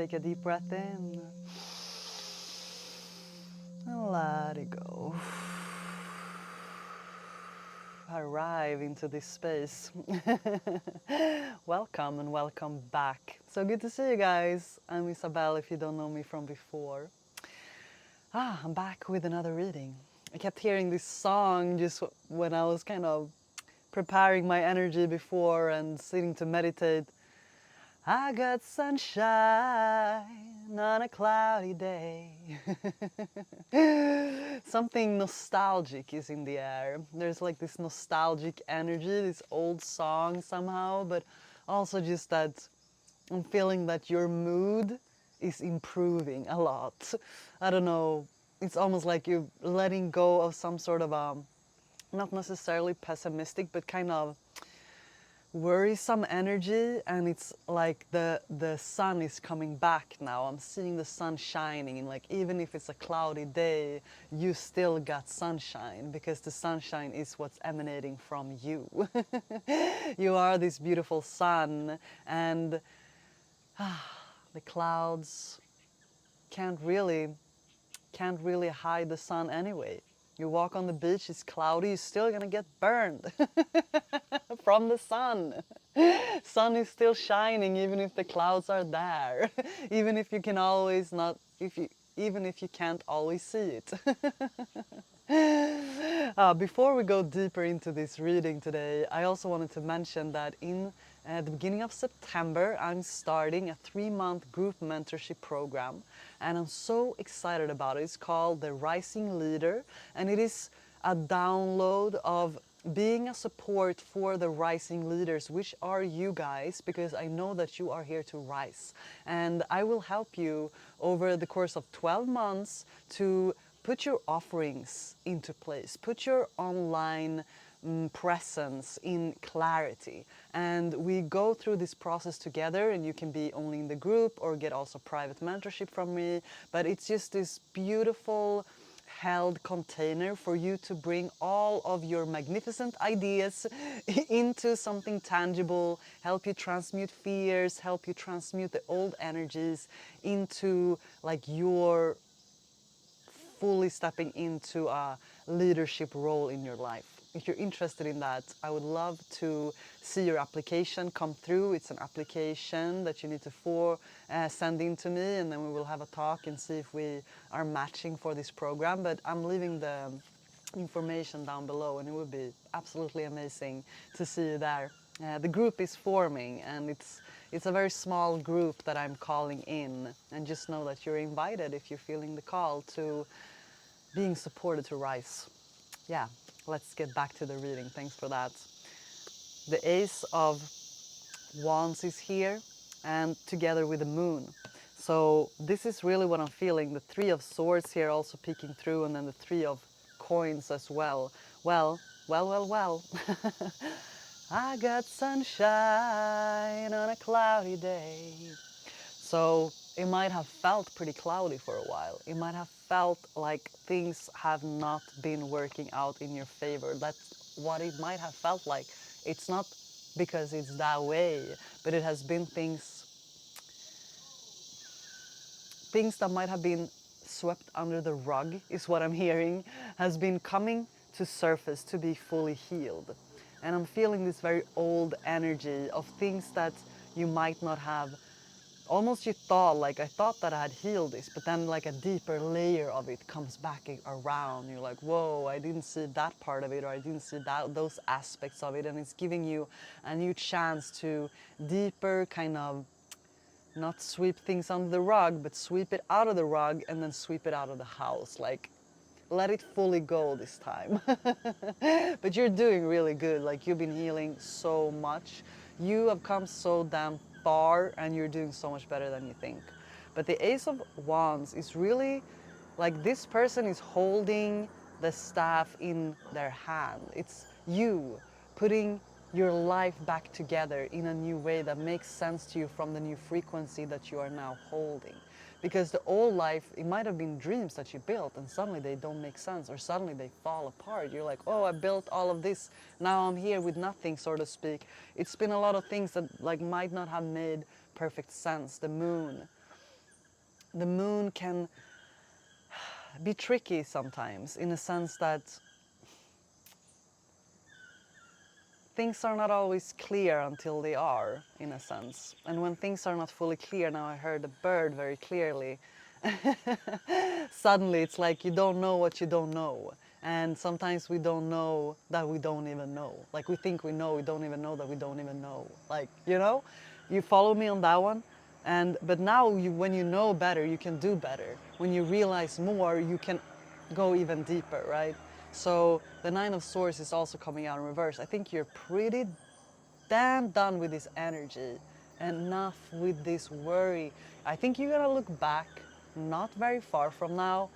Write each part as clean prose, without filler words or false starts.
take a deep breath in and let it go. Arrive into this space. Welcome and welcome back. So good to see you guys. I'm Isabel if you don't know me from before. I'm back with another reading. I kept hearing this song just when I was kind of preparing my energy before and sitting to meditate. I got sunshine on a cloudy day. Something nostalgic is in the air. There's like this nostalgic energy, this old song somehow, but also just that I'm feeling that your mood is improving a lot. I don't know, it's almost like you're letting go of some sort of not necessarily pessimistic, but kind of worrisome energy, and it's like the sun is coming back now. I'm seeing the sun shining, and like even if it's a cloudy day, you still got sunshine because the sunshine is what's emanating from you. You are this beautiful sun, and the clouds can't really hide the sun anyway. You walk on the beach, it's cloudy, you're still gonna get burned from the sun. Sun is still shining even if the clouds are there. Even if you can always not even if you can't always see it. Before we go deeper into this reading today, I also wanted to mention that in at the beginning of September, I'm starting a 3-month group mentorship program, and I'm so excited about it. It's called The Rising Leader, and it is a download of being a support for the rising leaders, which are you guys, because I know that you are here to rise. And I will help you over the course of 12 months to put your offerings into place, put your online presence in clarity, and we go through this process together, and you can be only in the group or get also private mentorship from me, but it's just this beautiful held container for you to bring all of your magnificent ideas into something tangible, help you transmute fears, help you transmute the old energies into like your fully stepping into a leadership role in your life. If you're interested in that, I would love to see your application come through. It's an application that you need to send in to me, and then we will have a talk and see if we are matching for this program. But I'm leaving the information down below, and it would be absolutely amazing to see you there. The group is forming, and it's a very small group that I'm calling in, and just know that you're invited if you're feeling the call to being supported to rise. Yeah, let's get back to the reading. Thanks for that. The Ace of Wands is here, and together with the Moon. So this is really what I'm feeling. The Three of Swords here also peeking through, and then the Three of Coins as well. Well. I got sunshine on a cloudy day. So it might have felt pretty cloudy for a while. It might have felt like things have not been working out in your favor. That's what it might have felt like. It's not because it's that way, but it has been things that might have been swept under the rug, is what I'm hearing, has been coming to surface to be fully healed. And I'm feeling this very old energy of things that you might not have. Almost you thought, like, I thought that I had healed this, but then like a deeper layer of it comes back around. You're like, whoa, I didn't see that part of it, or I didn't see those aspects of it. And it's giving you a new chance to deeper kind of not sweep things under the rug, but sweep it out of the rug and then sweep it out of the house. Like, let it fully go this time. But you're doing really good. Like, you've been healing so much. You have come so damn far, and you're doing so much better than you think. But the Ace of Wands is really like this person is holding the staff in their hand. It's you putting your life back together in a new way that makes sense to you from the new frequency that you are now holding. Because the old life, it might have been dreams that you built, and suddenly they don't make sense, or suddenly they fall apart. You're like, oh, I built all of this, now I'm here with nothing, so to speak. It's been a lot of things that like might not have made perfect sense. The Moon, the moon can be tricky sometimes, in a sense that things are not always clear until they are, in a sense. And when things are not fully clear, now I heard a bird very clearly, suddenly it's like you don't know what you don't know. And sometimes we don't know that we don't even know. Like we think we know, we don't even know that we don't even know. Like, you know, you follow me on that one? And but now when you know better, you can do better. When you realize more, you can go even deeper, right? So the Nine of Swords is also coming out in reverse. I think you're pretty damn done with this energy. Enough with this worry. I think you're gonna look back not very far from now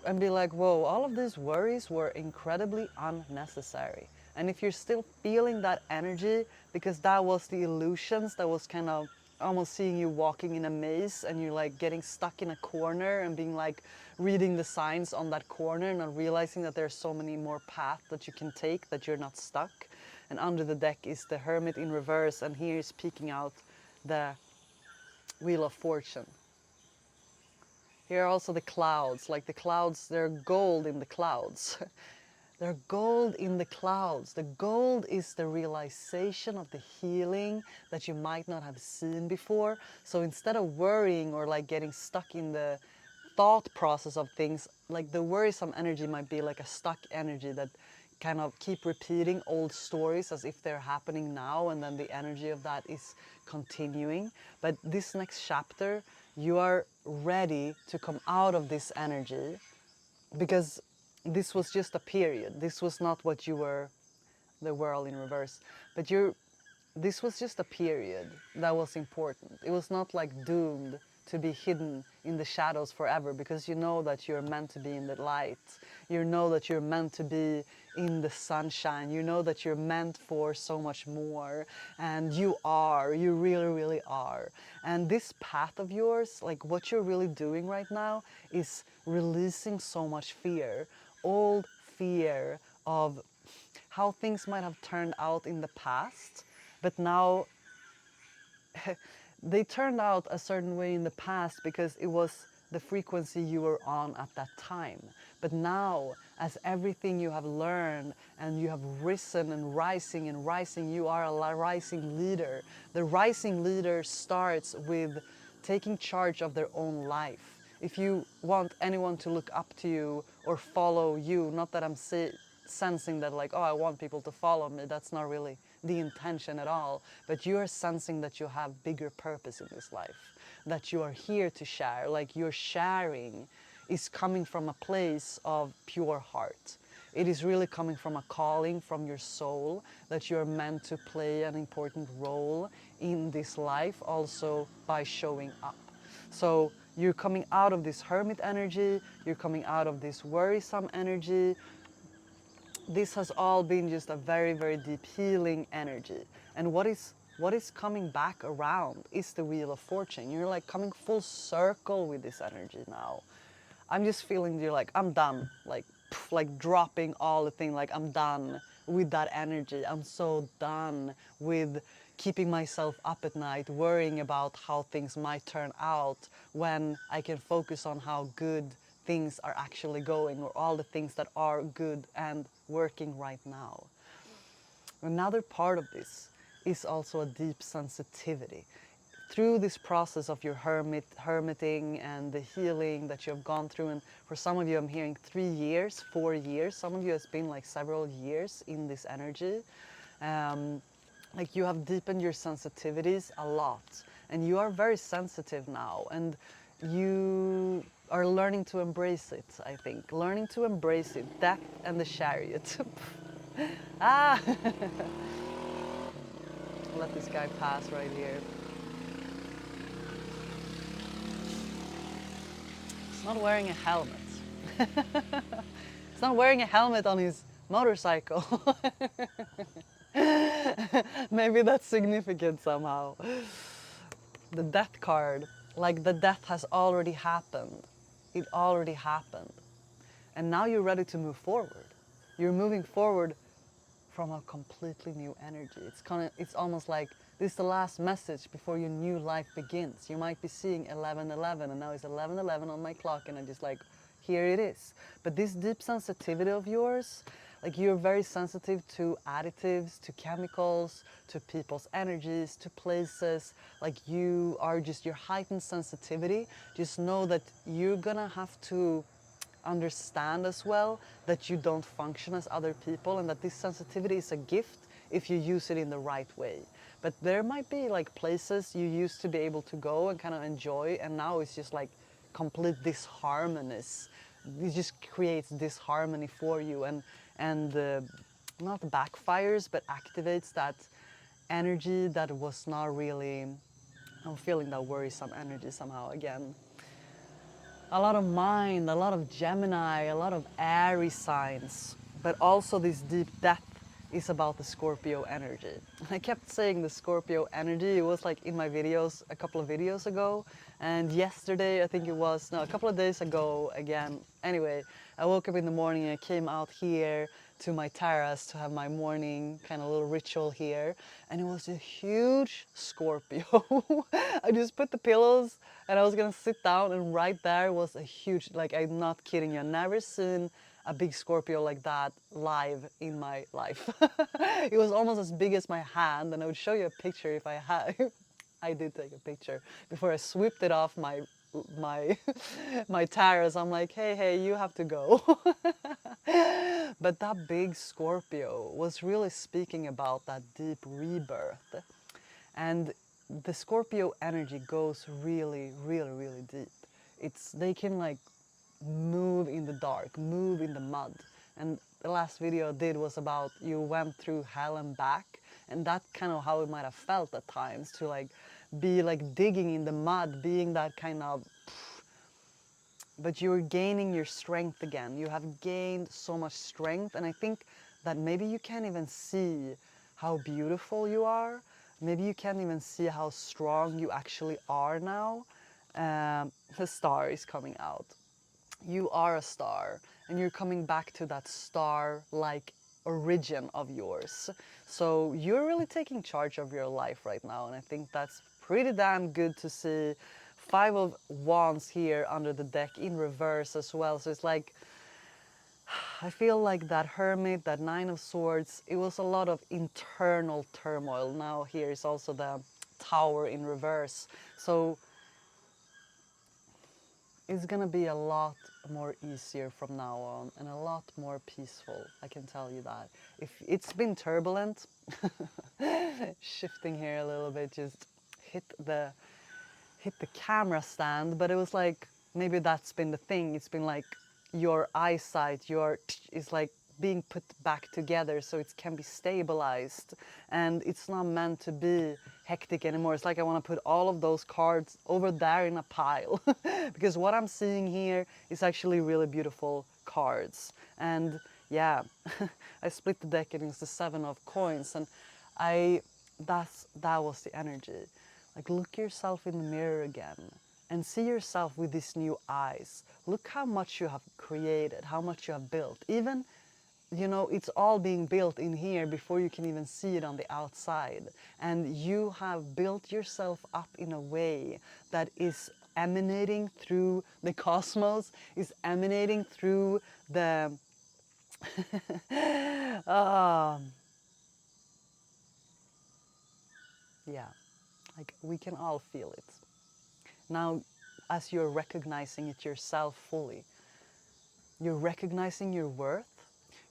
and be like, whoa, all of these worries were incredibly unnecessary. And if you're still feeling that energy, because that was the illusions, that was kind of almost seeing you walking in a maze and you're like getting stuck in a corner and being like reading the signs on that corner and not realizing that there's so many more paths that you can take, that you're not stuck. And under the deck is the Hermit in reverse, and here is peeking out the Wheel of Fortune. Here are also the clouds, like the clouds, they're gold in the clouds. They're gold in the clouds. The gold is the realization of the healing that you might not have seen before. So instead of worrying or like getting stuck in the thought process of things, like the worrisome energy might be like a stuck energy that kind of keep repeating old stories as if they're happening now, and then the energy of that is continuing. But this next chapter, you are ready to come out of this energy, because this was just a period. This was not what you were, the world in reverse. But this was just a period that was important. It was not like doomed to be hidden in the shadows forever, because you know that you're meant to be in the light. You know that you're meant to be in the sunshine. You know that you're meant for so much more. And you are. You really, really are. And this path of yours, like what you're really doing right now, is releasing so much fear. Old fear of how things might have turned out in the past, but now they turned out a certain way in the past because it was the frequency you were on at that time. But now, as everything you have learned and you have risen and rising, you are a rising leader. The rising leader starts with taking charge of their own life. If you want anyone to look up to you or follow you, not that I'm sensing that like, oh, I want people to follow me, that's not really the intention at all, but you are sensing that you have bigger purpose in this life, that you are here to share, like your sharing is coming from a place of pure heart. It is really coming from a calling from your soul, that you're meant to play an important role in this life also by showing up. So you're coming out of this hermit energy, you're coming out of this worrisome energy. This has all been just a very, very deep healing energy. And what is coming back around is the Wheel of Fortune. You're like coming full circle with this energy now. I'm just feeling you're like, I'm done. Like, like dropping all the thing, like I'm done with that energy. I'm so done with keeping myself up at night, worrying about how things might turn out, when I can focus on how good things are actually going, or all the things that are good and working right now. Another part of this is also a deep sensitivity. Through this process of your hermiting and the healing that you have gone through, and for some of you I'm hearing 3 years, 4 years, some of you it's been like several years in this energy. Like you have deepened your sensitivities a lot, and you are very sensitive now, and you are learning to embrace it, I think. Learning to embrace it, death and the chariot. Ah! Let this guy pass right here. He's not wearing a helmet. He's not wearing a helmet on his motorcycle. Maybe that's significant somehow. The death card, like the death has already happened. It already happened. And now you're ready to move forward. You're moving forward from a completely new energy. It's almost like this is the last message before your new life begins. You might be seeing 11:11 and now it's 11:11 on my clock and I'm just like, here it is. But this deep sensitivity of yours, like you're very sensitive to additives, to chemicals, to people's energies, to places. Like you are just your heightened sensitivity. Just know that you're gonna have to understand as well that you don't function as other people and that this sensitivity is a gift if you use it in the right way. But there might be like places you used to be able to go and kind of enjoy and now it's just like complete disharmonious. It just creates disharmony for you and not backfires but activates that energy that was not really. I'm feeling that worrisome energy somehow again. A lot of mind, a lot of Gemini, a lot of airy signs, but also this deep depth is about the Scorpio energy. I kept saying the Scorpio energy, it was like in my videos a couple of videos ago, and yesterday I think it was, no, a couple of days ago again. Anyway, I woke up in the morning and I came out here to my terrace to have my morning kind of little ritual here, and it was a huge Scorpio. I just put the pillows and I was gonna sit down and right there was a huge, like I'm not kidding you, I've never seen a big Scorpio like that live in my life. It was almost as big as my hand and I would show you a picture if I had. I did take a picture before I swept it off my my terrace. I'm like, hey, you have to go. But that big Scorpio was really speaking about that deep rebirth. And the Scorpio energy goes really, really, really deep. They can like move in the dark, move in the mud. And the last video I did was about you went through hell and back, and that's kind of how it might have felt at times to like be like digging in the mud, being that kind of. But you're gaining your strength again. You have gained so much strength, and I think that maybe you can't even see how beautiful you are. Maybe you can't even see how strong you actually are now. The star is coming out. You are a star, and you're coming back to that star-like origin of yours. So you're really taking charge of your life right now, and I think that's pretty damn good to see. Five of Wands here under the deck in reverse as well. So it's like, I feel like that Hermit, that Nine of Swords, it was a lot of internal turmoil. Now here is also the Tower in reverse. So it's gonna be a lot more easier from now on and a lot more peaceful, I can tell you that. If it's been turbulent, shifting here a little bit, just hit the camera stand, but it was like maybe that's been the thing. It's been like your eyesight, is like being put back together so it can be stabilized, and it's not meant to be hectic anymore. It's like I want to put all of those cards over there in a pile because what I'm seeing here is actually really beautiful cards. And yeah, I split the deck against the Seven of Coins, and that was the energy. Like, look yourself in the mirror again and see yourself with these new eyes. Look how much you have created, how much you have built. Even, it's all being built in here before you can even see it on the outside. And you have built yourself up in a way that is emanating through the cosmos, is emanating through the yeah, like we can all feel it. Now, as you're recognizing it yourself fully, you're recognizing your worth,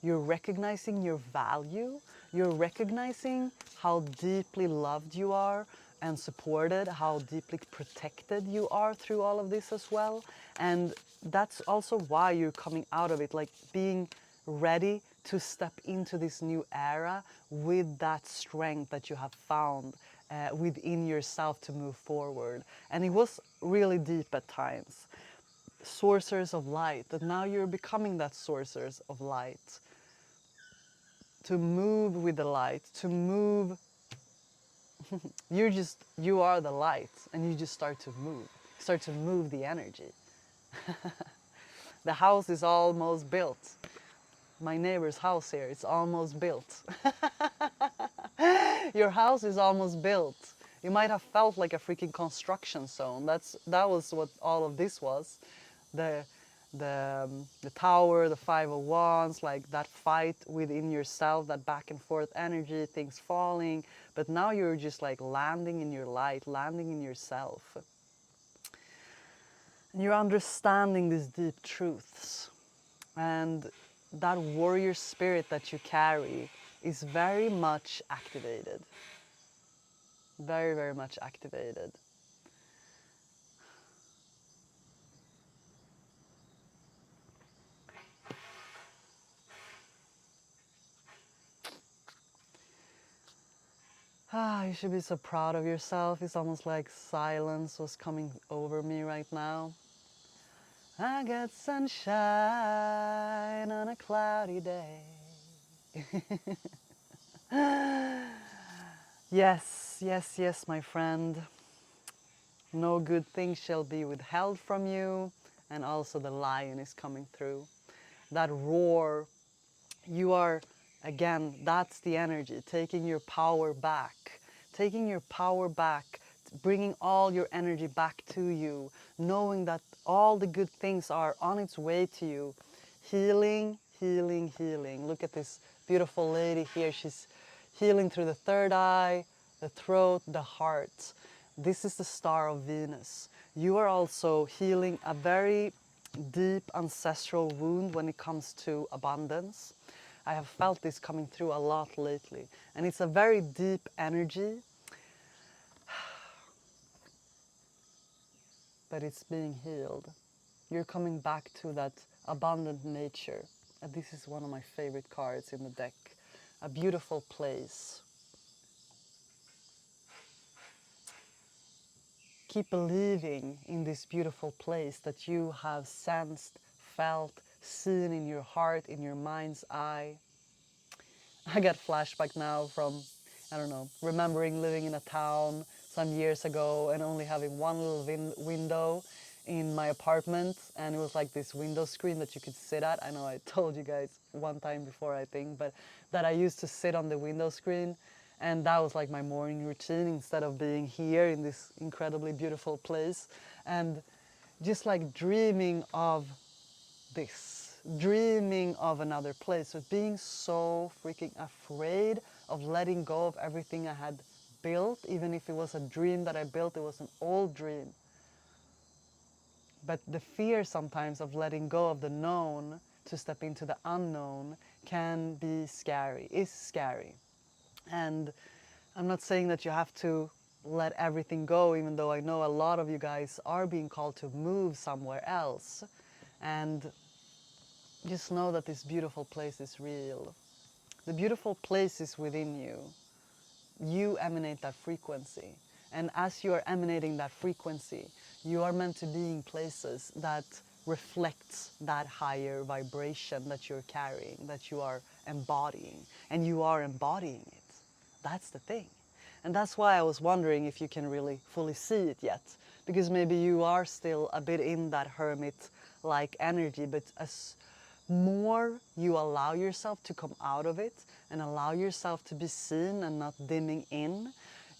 you're recognizing your value, you're recognizing how deeply loved you are and supported, how deeply protected you are through all of this as well. And that's also why you're coming out of it, like being ready to step into this new era with that strength that you have found within yourself to move forward. And it was really deep at times. Sources of light, that now you're becoming that sources of light. To move with the light, to move, you are the light, and you just start to move the energy. The house is almost built. my neighbor's house here, it's almost built. Your house is almost built. You might have felt like a freaking construction zone. That was what all of this was. The the tower, the 501s, like that fight within yourself, that back and forth energy, things falling. But now you're just like landing in your light, landing in yourself. And you're understanding these deep truths. And that warrior spirit that you carry is very much activated. Very, very much activated. You should be so proud of yourself. It's almost like silence was coming over me right now. I got sunshine on a cloudy day. Yes, yes, yes, my friend. No good thing shall be withheld from you. And also the lion is coming through. That roar, you are, again, that's the energy, taking your power back. Taking your power back, bringing all your energy back to you, knowing that all the good things are on its way to you. Healing, healing, healing. Look at this beautiful lady here. She's healing through the third eye, the throat, the heart. This is the star of Venus. You are also healing a very deep ancestral wound when it comes to abundance. I have felt this coming through a lot lately. And it's a very deep energy, but it's being healed. You're coming back to that abundant nature. And this is one of my favorite cards in the deck. A beautiful place. Keep believing in this beautiful place that you have sensed, felt, seen in your heart, in your mind's eye. I got flashback now from, I don't know, remembering living in a town some years ago and only having one little window in my apartment, and it was like this window screen that you could sit at. I know I told you guys one time before, I think, but that I used to sit on the window screen, and that was like my morning routine instead of being here in this incredibly beautiful place, and just like dreaming of this, dreaming of another place, but being so freaking afraid of letting go of everything I had built. Even if it was a dream that I built, it was an old dream. But the fear sometimes of letting go of the known to step into the unknown can be scary, is scary. And I'm not saying that you have to let everything go, even though I know a lot of you guys are being called to move somewhere else. And just know that this beautiful place is real. The beautiful place is within you. You emanate that frequency. And as you are emanating that frequency, you are meant to be in places that reflects that higher vibration that you're carrying, that you are embodying. And you are embodying it. That's the thing. And that's why I was wondering if you can really fully see it yet. Because maybe you are still a bit in that hermit-like energy, but as more you allow yourself to come out of it and allow yourself to be seen and not dimming in,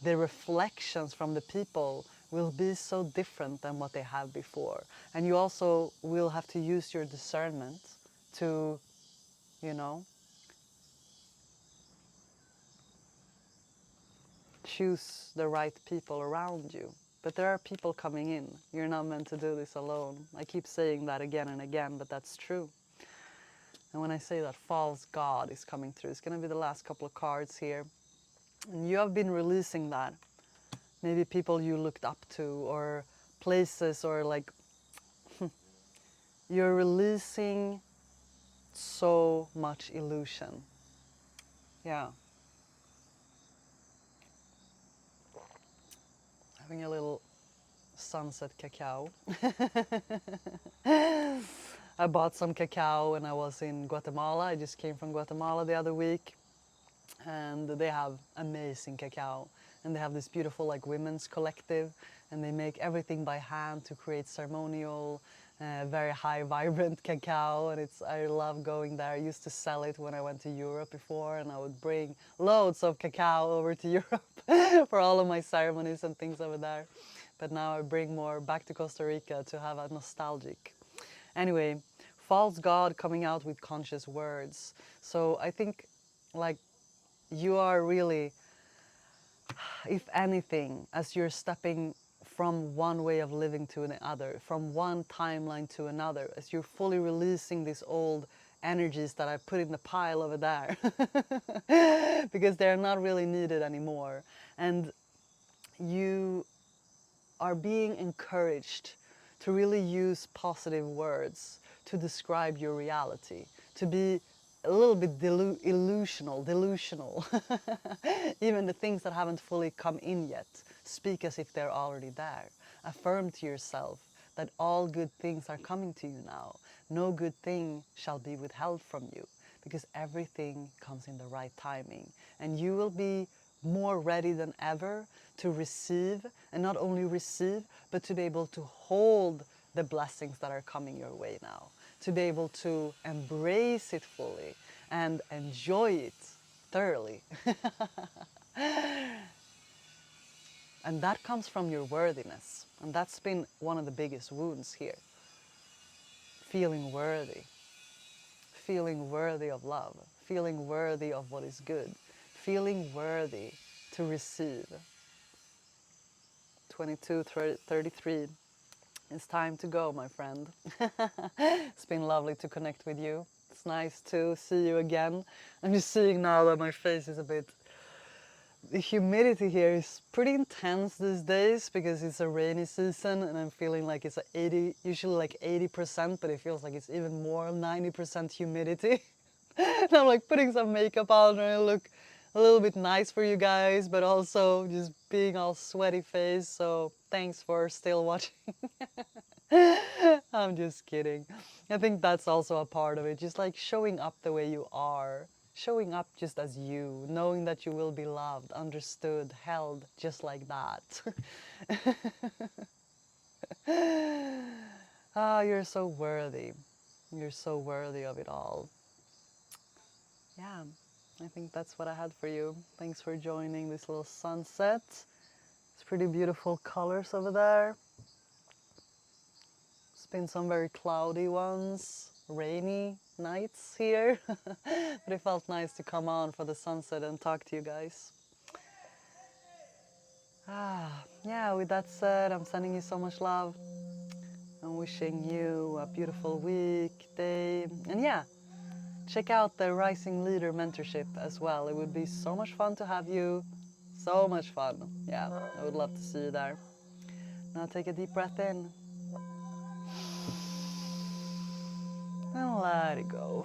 the reflections from the people will be so different than what they have before. And you also will have to use your discernment to, you know, choose the right people around you. But there are people coming in. You're not meant to do this alone. I keep saying that again and again, but that's true. And when I say that false God is coming through, it's going to be the last couple of cards here. And you have been releasing that. Maybe people you looked up to, or places, or like you're releasing so much illusion. Yeah. Having a little sunset cacao. I bought some cacao when I was in Guatemala. I just came from Guatemala the other week. And they have amazing cacao. And they have this beautiful like women's collective. And they make everything by hand to create ceremonial very high vibrant cacao, and I love going there. I used to sell it when I went to Europe before, and I would bring loads of cacao over to Europe for all of my ceremonies and things over there. But now I bring more back to Costa Rica to have a nostalgic. Anyway, false god coming out with conscious words. So I think like you are really, if anything, as you're stepping from one way of living to another, from one timeline to another, as you're fully releasing these old energies that I put in the pile over there because they're not really needed anymore. And you are being encouraged to really use positive words to describe your reality, to be a little bit delusional. Even the things that haven't fully come in yet, speak as if they're already there. Affirm to yourself that all good things are coming to you now. No good thing shall be withheld from you, because everything comes in the right timing. And you will be more ready than ever to receive, and not only receive, but to be able to hold the blessings that are coming your way now, to be able to embrace it fully and enjoy it thoroughly. And that comes from your worthiness, and that's been one of the biggest wounds here. Feeling worthy, feeling worthy of love, feeling worthy of what is good, feeling worthy to receive. 22, 33. It's time to go, my friend. It's been lovely to connect with you. It's nice to see you again. I'm just seeing now that my face is a bit... The humidity here is pretty intense these days because it's a rainy season, and I'm feeling like it's usually like 80%, but it feels like it's even more, 90% humidity. And I'm like putting some makeup on and I look a little bit nice for you guys, but also just being all sweaty face. So thanks for still watching. I'm just kidding. I think that's also a part of it, just like showing up the way you are, showing up just as you, knowing that you will be loved, understood, held just like that. Ah, you're so worthy. You're so worthy of it all. Yeah, I think that's what I had for you. Thanks for joining this little sunset. It's pretty beautiful colors over there. It's been some very cloudy ones, rainy nights here. But it felt nice to come on for the sunset and talk to you guys. Yeah, with that said, I'm sending you so much love. I'm wishing you a beautiful week, day, and yeah, check out the Rising Leader Mentorship as well. It would be so much fun to have you. So much fun. Yeah, I would love to see you there. Now take a deep breath in. And let it go.